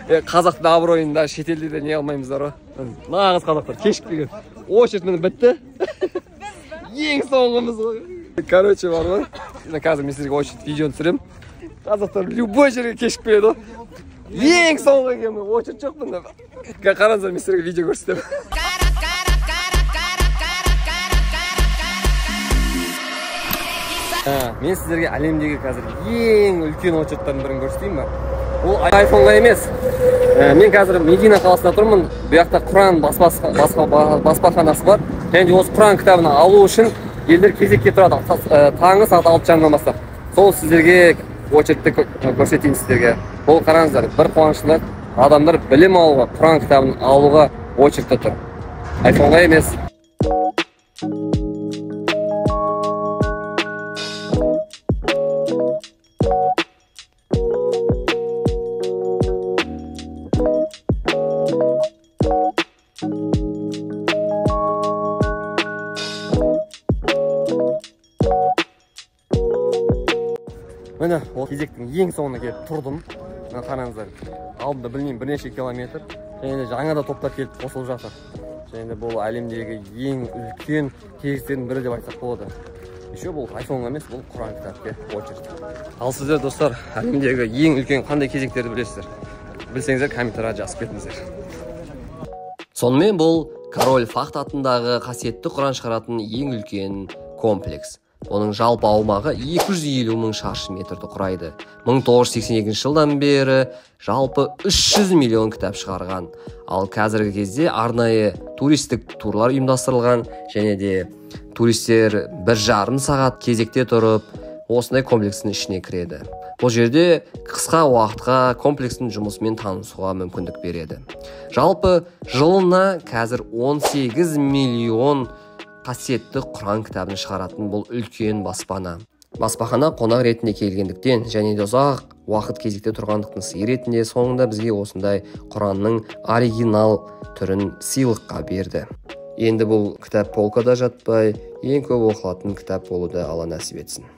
Қазақтың абыройында шетелде де не алмаймыздар ғой. Нағыз қазақтар кешікпеген. Очередь міне бітті. Ең соңғымыз ғой. Короче, бар ғой. Қазір мен сіздерге очередь видеоны түсірем. Қазақтар любой жерге кешікпеді ғой. Ең соңғы екен, очередь жоқ бұнда. Қараңыздар, мен сіздерге видео көрсетемін. Мен сіздерге әлемдегі қазір ең үлкен очередьтардың бірін көрсетейін ба? Ол iPhone-ға емес. Мен қазір Медина қаласында тұрмын. Бұл жақта Құран баспаханасы бар. Және осы Құран кітабын алу үшін елдер кезекке тұрады. Таңғы сағат 6:30-нан бастап. Сол сіздерге очередьті көрсетейін сіздерге. Бұл қараңыздар, бір қуаныштылық. Адамдар білім алуға, Құран кітабын алуға очередьте тұр. iPhone-ға емес. Міне, ол кезектің ең соңына келіп тұрдым. Қараңыздар, алдымда білмеймін бірнеше километр. Және де жаңа да топтар келіп қосылып жатыр. Және де бұл әлемдегі ең үлкен кезектердің бірі деп айтсақ болады. Еще бұл iPhone-ға емес, бұл Құран кітапқа очередь. Ал сіздер достар, әлемдегі ең үлкен қандай кезектерді білесіздер? Білсеңіздер, комментарийға жазып кетіңіздер. Сонымен бұл Король Фахд атындағы қасиетті Құран шығаратын ең үлкен комплекс. Оның жалпы аумағы 250 мың шаршы метрді құрайды. 1982 жылдан бері жалпы 300 миллион кітап шығарған. Ал қазіргі кезде арнайы туристік турлар ұйымдастырылған, және де туристер 1,5 сағат кезекте тұрып, осындай комплекстің ішіне кіреді. Бұл жерде қысқа уақытқа комплекстің жұмысымен танысуға мүмкіндік береді. Жалпы жылына қазір 18 миллион қасиетті Құран кітабын шығаратын бұл үлкен баспана. Баспахана қонақ ретінде келгендіктен және де ұзақ уақыт кезекте тұрғандықтың сый ретінде соңында бізге осындай Құранның оригинал түрін сыйлыққа берді. Енді бұл кітап полкада жатпай, ең көп оқылатын кітап болуды Алла нәсіп етсін.